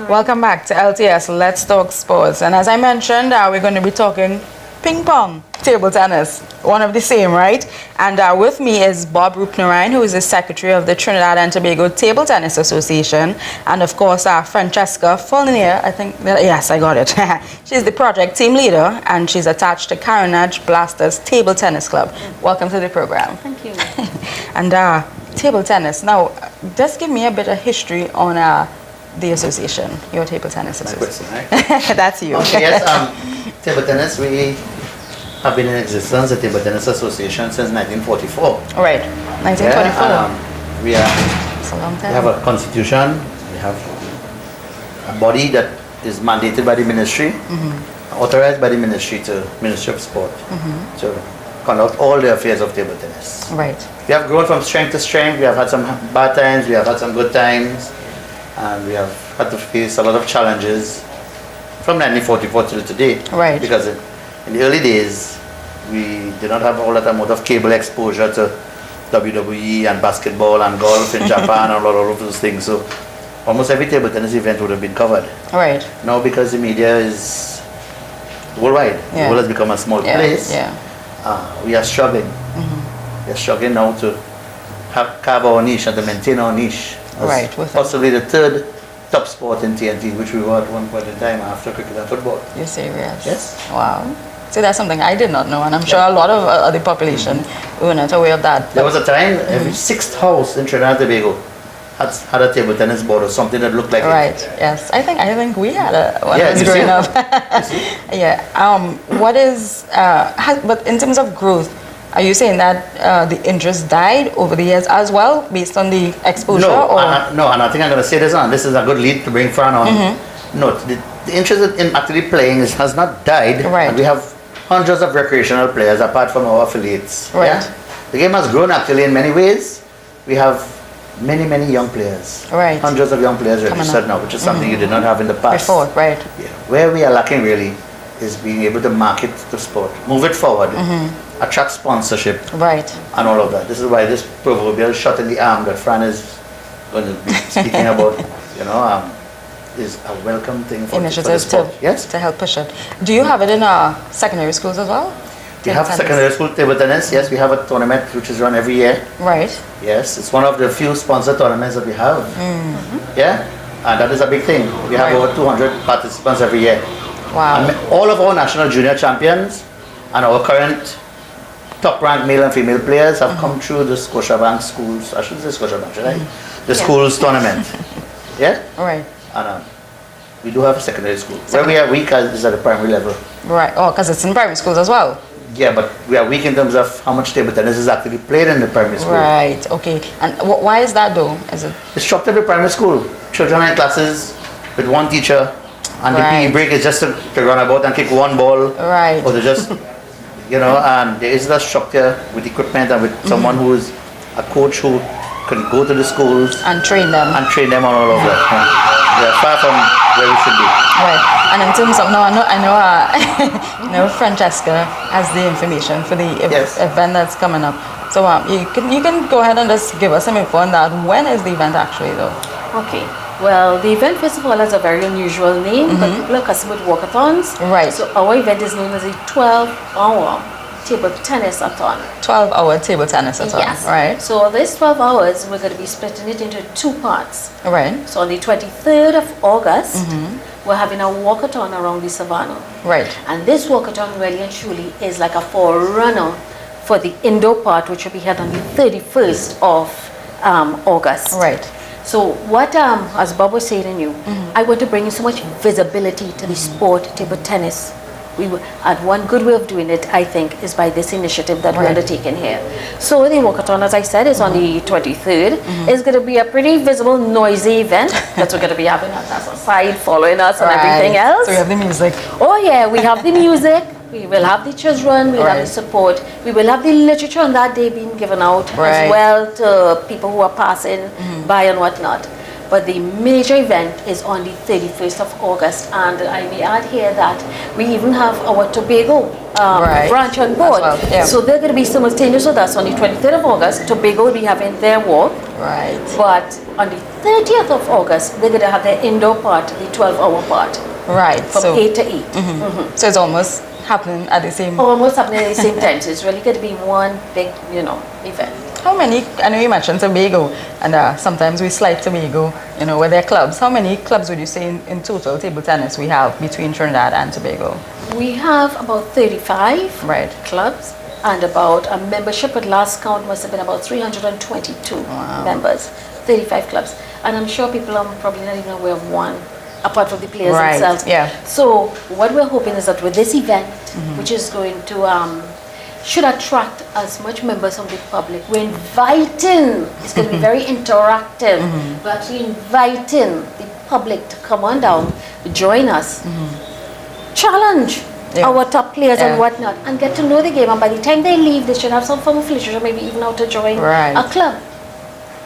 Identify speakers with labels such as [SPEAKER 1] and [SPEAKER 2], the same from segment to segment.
[SPEAKER 1] Welcome back to LTS Let's Talk Sports, and as I mentioned, we're going to be talking ping pong, table tennis, one of the same, right? And with me is Bob Roopnarine, who is the secretary of the Trinidad and Tobago Table Tennis Association, and of course Francisca Fournillier, I think, yes, I got it. She's the project team leader, and she's attached to Caronage Blasters Table Tennis Club. Welcome to the program.
[SPEAKER 2] Thank you.
[SPEAKER 1] And table tennis, now just give me a bit of history on the association, your table tennis association.
[SPEAKER 3] My question, right?
[SPEAKER 1] That's you.
[SPEAKER 3] Okay, yes, table tennis, we have been in existence, the Table Tennis Association, since 1944.
[SPEAKER 1] Right, 1944.
[SPEAKER 3] Yeah,
[SPEAKER 1] It's a long time.
[SPEAKER 3] we have a constitution, we have a body that is mandated by the ministry, authorized by the Ministry of Sport to conduct all the affairs of table tennis.
[SPEAKER 1] Right.
[SPEAKER 3] We have grown from strength to strength. We have had some bad times, we have had some good times, and we have had to face a lot of challenges from 1944 till today.
[SPEAKER 1] Right.
[SPEAKER 3] Because in the early days, we did not have all that amount of cable exposure to WWE and basketball and golf in Japan and all of those things. So almost every table tennis event would have been covered.
[SPEAKER 1] Right.
[SPEAKER 3] Now, because the media is worldwide, the world has become a small place. We are struggling. We are struggling now to carve our niche and to maintain our niche.
[SPEAKER 1] Right.
[SPEAKER 3] Possibly the third top sport in TNT, which we were at one point in time after cricket and football.
[SPEAKER 1] You're serious?
[SPEAKER 3] Yes.
[SPEAKER 1] Wow. See, that's something I did not know, and I'm sure a lot of the population were not aware of that.
[SPEAKER 3] There was a time every sixth house in Trinidad and Tobago had a table tennis board or something that looked like
[SPEAKER 1] right.
[SPEAKER 3] it.
[SPEAKER 1] Yes. I think we had a when I was growing up. Yeah. What is but in terms of growth, are you saying that the interest died over the years as well, based on the exposure?
[SPEAKER 3] No, and I think I'm going to say this on. This is a good lead to bring Fran on. No, the interest in actually playing has not died.
[SPEAKER 1] Right.
[SPEAKER 3] And we have hundreds of recreational players apart from our affiliates.
[SPEAKER 1] Right.
[SPEAKER 3] Yeah? The game has grown actually in many ways. We have many young players.
[SPEAKER 1] Right.
[SPEAKER 3] Hundreds of young players registered now, which is something you did not have in the past.
[SPEAKER 1] Before, right.
[SPEAKER 3] Yeah. Where we are lacking really is being able to market the sport, move it forward, attract sponsorship,
[SPEAKER 1] right,
[SPEAKER 3] and all of that. This is why this proverbial shot in the arm that Fran is going to be speaking about, is a welcome thing for the sport. Yes,
[SPEAKER 1] to help push it. Do you have it in secondary schools as well?
[SPEAKER 3] We have secondary school table tennis. Yes, we have a tournament which is run every year.
[SPEAKER 1] Right.
[SPEAKER 3] Yes, it's one of the few sponsored tournaments that we have. Yeah, and that is a big thing. We have over 200 participants every year.
[SPEAKER 1] Wow.
[SPEAKER 3] And all of our national junior champions and our current top-ranked male and female players have come through the Scotiabank schools. I shouldn't say Scotiabank, should I? The schools tournament. Yeah.
[SPEAKER 1] Right.
[SPEAKER 3] And we do have a secondary school. Where we are weak is at the primary level.
[SPEAKER 1] Right. Oh, because it's in primary schools as well.
[SPEAKER 3] Yeah, but we are weak in terms of how much table tennis is actually played in the primary school.
[SPEAKER 1] Right. Okay. And why is that though? Is it?
[SPEAKER 3] It's structured in primary school. Children are in classes with one teacher. And the PE break is just to run about and kick one ball.
[SPEAKER 1] Right.
[SPEAKER 3] Or to just, and there is that structure with equipment and with someone who is a coach who can go to the schools.
[SPEAKER 1] And train them.
[SPEAKER 3] And train them on all of that. We are far from where we should be.
[SPEAKER 1] Right. And in terms of, I know Francisca has the information for the event that's coming up. So you can go ahead and just give us some info on that. When is the event actually though?
[SPEAKER 2] Okay. Well, the event, first of all, has a very unusual name, but people are accustomed with walkathons.
[SPEAKER 1] Right.
[SPEAKER 2] So our event is known as a 12-hour table tennis-a-thon.
[SPEAKER 1] 12-hour table tennis-a-thon.
[SPEAKER 2] Yes.
[SPEAKER 1] Right.
[SPEAKER 2] So this 12 hours, we're going to be splitting it into two parts.
[SPEAKER 1] Right.
[SPEAKER 2] So on the 23rd of August, we're having a walkathon around the savannah.
[SPEAKER 1] Right.
[SPEAKER 2] And this walkathon really and truly is like a forerunner for the indoor part, which will be held on the 31st of August.
[SPEAKER 1] Right.
[SPEAKER 2] So what, as Bob was saying to you, I want to bring in so much visibility to the sport, table tennis. And one good way of doing it, I think, is by this initiative that we're undertaking here. So the walkathon, as I said, is on the 23rd. It's going to be a pretty visible, noisy event that we're going to be having us aside, following us and everything else.
[SPEAKER 1] So we have the music.
[SPEAKER 2] Oh yeah, we have the music. We will have the children, we will have the support, we will have the literature on that day being given out as well to people who are passing by and whatnot. But the major event is on the 31st of August, and I may add here that we even have our Tobago branch on board.
[SPEAKER 1] Well, yeah.
[SPEAKER 2] So they're going to be simultaneous with us on the 23rd of August. Tobago will be having their walk.
[SPEAKER 1] Right.
[SPEAKER 2] But on the 30th of August, they're going to have their indoor part, the 12-hour part.
[SPEAKER 1] Right.
[SPEAKER 2] From 8 to 8.
[SPEAKER 1] So it's almost happening at the same.
[SPEAKER 2] Almost happening at the same time. So it's really going to be one big, event.
[SPEAKER 1] How many? I know you mentioned Tobago, and sometimes we slight Tobago, with their clubs. How many clubs would you say in total table tennis we have between Trinidad and Tobago?
[SPEAKER 2] We have about 35 clubs, and about a membership at last count must have been about 322 members. 35 clubs, and I'm sure people are probably not even aware of one, apart from the players themselves.
[SPEAKER 1] Yeah.
[SPEAKER 2] So what we're hoping is that with this event, which is going to should attract as much members from the public. We're inviting, it's going to be very interactive. We're actually inviting the public to come on down, join us, challenge our top players and whatnot, and get to know the game. And by the time they leave, they should have some form of literature, maybe even how to join a club.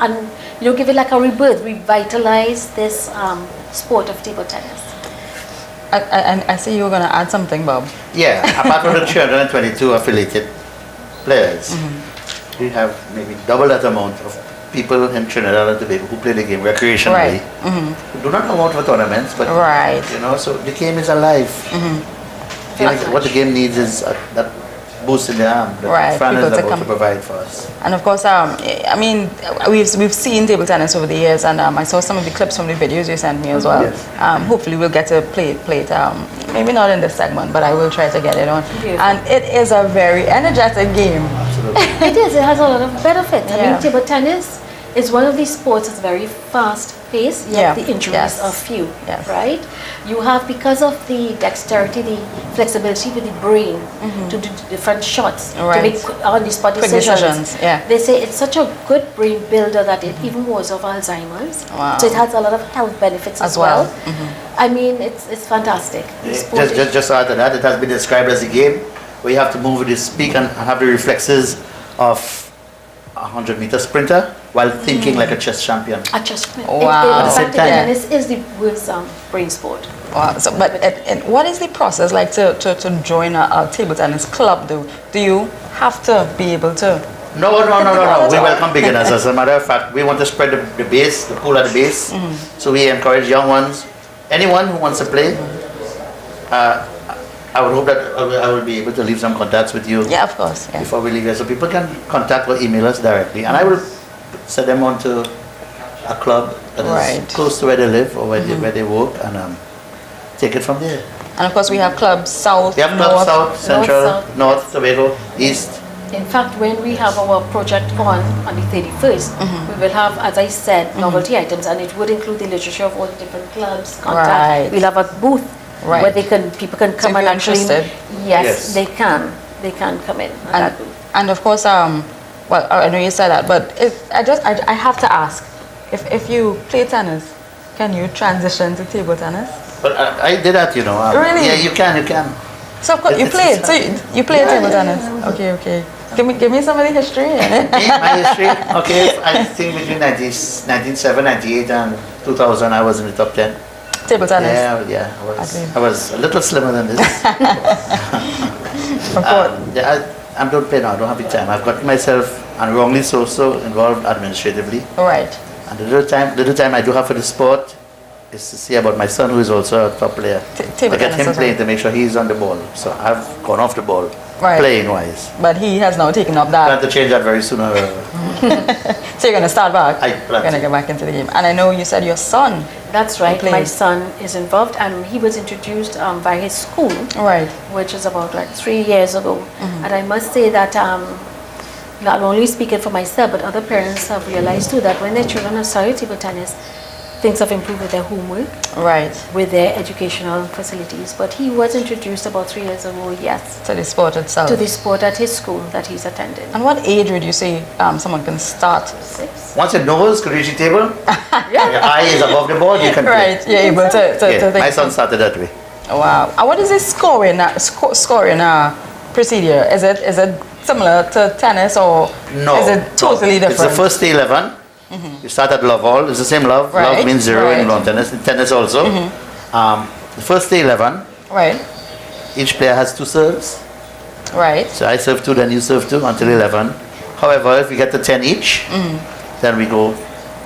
[SPEAKER 2] And give it like a rebirth, revitalize this sport of table tennis.
[SPEAKER 1] I see you were going to add something, Bob.
[SPEAKER 3] Yeah, apart from the 322 affiliated players, we have maybe double that amount of people in Trinidad and Tobago who play the game recreationally. Who do not come out for tournaments, but so the game is alive. What the game needs is that boost in the arm that Fran is able to provide for us.
[SPEAKER 1] And of course, I mean, we've seen table tennis over the years, and I saw some of the clips from the videos you sent me as well.
[SPEAKER 3] Yes.
[SPEAKER 1] Hopefully we'll get to play it, maybe not in this segment, but I will try to get it on. And it is a very energetic game.
[SPEAKER 3] Absolutely.
[SPEAKER 2] It is. It has a lot of benefits. I mean, table tennis is one of these sports that's very fast-paced, yet the injuries are few, right? You have, because of the dexterity, the flexibility with the brain to do different shots, to make on-the-spot decisions. They say it's such a good brain builder that it even was of Alzheimer's. So it has a lot of health benefits as well. I mean, it's fantastic.
[SPEAKER 3] Just to add to that, it has been described as a game where you have to move with the speak and have the reflexes of a 100-meter sprinter while thinking like a chess champion.
[SPEAKER 2] A chess champion.
[SPEAKER 1] Wow.
[SPEAKER 3] At the same time.
[SPEAKER 2] Tennis is the world's brain sport.
[SPEAKER 1] Wow. So, but what is the process like to join a table tennis club? Do you have to be able to?
[SPEAKER 3] No. We welcome beginners. As a matter of fact, we want to spread the base, the pool at the base. So we encourage young ones, anyone who wants to play. I would hope that I will be able to leave some contacts with you.
[SPEAKER 1] Yeah, of course.
[SPEAKER 3] Before we leave here, so people can contact or email us directly, and I will send them on to a club that is close to where they live or where they work, and take it from there.
[SPEAKER 1] And of course, we have clubs south.
[SPEAKER 3] We have clubs south, central, north, Tobago, east.
[SPEAKER 2] In fact, when we have our project on the 31st, we will have, as I said, novelty items, and it would include the literature of all the different clubs. We'll have a booth where people can come and actually. Yes, they can come in.
[SPEAKER 1] And of course, well, I know you said that, but I have to ask, if you play tennis, can you transition to table tennis?
[SPEAKER 3] But I did that,
[SPEAKER 1] Really?
[SPEAKER 3] Yeah, you can.
[SPEAKER 1] So of course, you played. So you played table tennis. Okay. Give me some of the history.
[SPEAKER 3] My history. Okay, I think between 1997, 98, and 2000, I was in the top 10.
[SPEAKER 1] Table tennis.
[SPEAKER 3] Yeah. I was a little slimmer than this. I don't play now. I don't have the time. I've got myself, and wrongly so involved administratively.
[SPEAKER 1] Right.
[SPEAKER 3] And the little time I do have for the sport is to see about my son, who is also a top player. To get him playing, to make sure he's on the ball. So I've gone off the ball, playing wise.
[SPEAKER 1] But he has now taken up that.
[SPEAKER 3] I plan to change that very soon.
[SPEAKER 1] So you're going to start back?
[SPEAKER 3] You're
[SPEAKER 1] going to get back into the game. And I know you said your son.
[SPEAKER 2] That's right. My son is involved, and he was introduced by his school, which is about 3 years ago. And I must say that not only speaking for myself, but other parents have realized too that when their children have started table tennis, things have improved with their homework, with their educational facilities. But he was introduced about 3 years ago, to
[SPEAKER 1] the sport itself.
[SPEAKER 2] To the sport at his school that he's attending.
[SPEAKER 1] And what age would you say someone can start?
[SPEAKER 2] 6.
[SPEAKER 3] Once your nose could reach the table, your eye is above the ball, you can play.
[SPEAKER 1] You're able to
[SPEAKER 3] my son started that way.
[SPEAKER 1] Wow. And what is this scoring procedure? Is it similar to tennis, or
[SPEAKER 3] no,
[SPEAKER 1] is it totally different?
[SPEAKER 3] It's the first 11 You start at love all. It's the same love.
[SPEAKER 1] Right.
[SPEAKER 3] Love means 0
[SPEAKER 1] Right.
[SPEAKER 3] in lawn tennis. In tennis also. The first day 11,
[SPEAKER 1] Right.
[SPEAKER 3] each player has 2 serves.
[SPEAKER 1] Right.
[SPEAKER 3] So I serve 2, then you serve 2 until 11. However, if we get to 10 each, then we go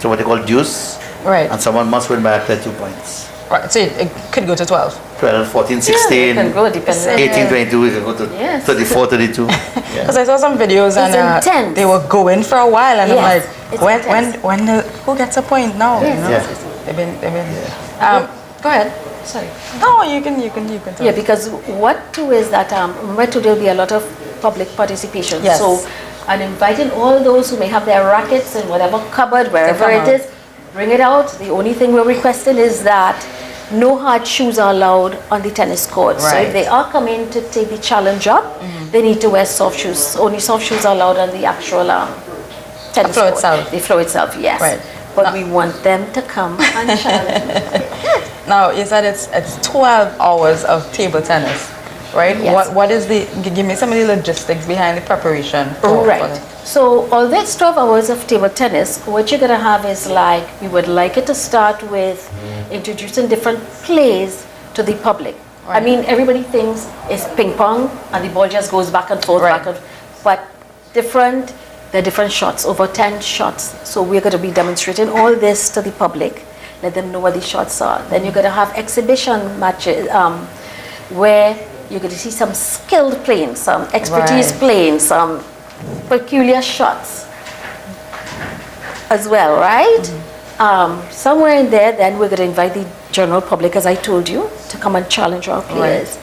[SPEAKER 3] to what they call deuce.
[SPEAKER 1] Right.
[SPEAKER 3] And someone must win by at least 2 points.
[SPEAKER 1] Right. So it could go to 12.
[SPEAKER 3] 12, 14,
[SPEAKER 2] Yeah,
[SPEAKER 3] 16,
[SPEAKER 2] it can go depending.
[SPEAKER 3] 18, 22, we can go to
[SPEAKER 2] Yes.
[SPEAKER 3] 34, 32.
[SPEAKER 1] Because I saw some videos and
[SPEAKER 2] intense.
[SPEAKER 1] they were going for a while, and I'm
[SPEAKER 2] Yes,
[SPEAKER 1] like,
[SPEAKER 2] it's
[SPEAKER 1] when who gets a point now?
[SPEAKER 2] Yes,
[SPEAKER 1] You know?
[SPEAKER 2] yes,
[SPEAKER 3] yes.
[SPEAKER 1] They've been. Go ahead. Sorry. No, you can tell.
[SPEAKER 2] Yeah, because what too is that remember today will be a lot of public participation.
[SPEAKER 1] Yes.
[SPEAKER 2] So I'm inviting all those who may have their rackets in whatever cupboard, wherever
[SPEAKER 1] come
[SPEAKER 2] it
[SPEAKER 1] out.
[SPEAKER 2] is, bring it out. The only thing we're requesting is that no hard shoes are allowed on the tennis court. So
[SPEAKER 1] Right.
[SPEAKER 2] if they are coming to take the challenge up, they need to wear soft shoes. Only soft shoes are allowed on the actual tennis
[SPEAKER 1] floor
[SPEAKER 2] court.
[SPEAKER 1] itself.
[SPEAKER 2] The floor itself, yes.
[SPEAKER 1] Right.
[SPEAKER 2] But we want them to come and challenge.
[SPEAKER 1] Now you said it's 12 hours of table tennis, right?
[SPEAKER 2] Yes.
[SPEAKER 1] What is the? Give me some of the logistics behind the preparation. for
[SPEAKER 2] Right.
[SPEAKER 1] it.
[SPEAKER 2] So, although it's 12 hours of table tennis, what you're going to have is like, we would like it to start with introducing different plays to the public. I
[SPEAKER 1] Right.
[SPEAKER 2] mean, everybody thinks it's ping pong and the ball just goes back and forth,
[SPEAKER 1] Right.
[SPEAKER 2] back and but there are different shots, over 10 shots. So, we're going to be demonstrating all this to the public, let them know what the shots are. Then you're going to have exhibition matches where you're going to see some skilled playing, some expertise
[SPEAKER 1] Right.
[SPEAKER 2] playing, some peculiar shots as well, right? Somewhere in there, then we're going to invite the general public, as I told you, to come and challenge our players.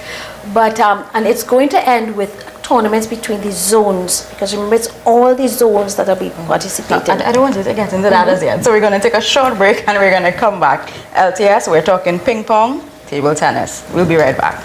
[SPEAKER 2] But and it's going to end with tournaments between the zones, because remember, it's all the zones that will be participating.
[SPEAKER 1] I don't want you to get into that as yet. So we're going to take a short break and we're going to come back. LTS, we're talking ping pong, table tennis. We'll be right back.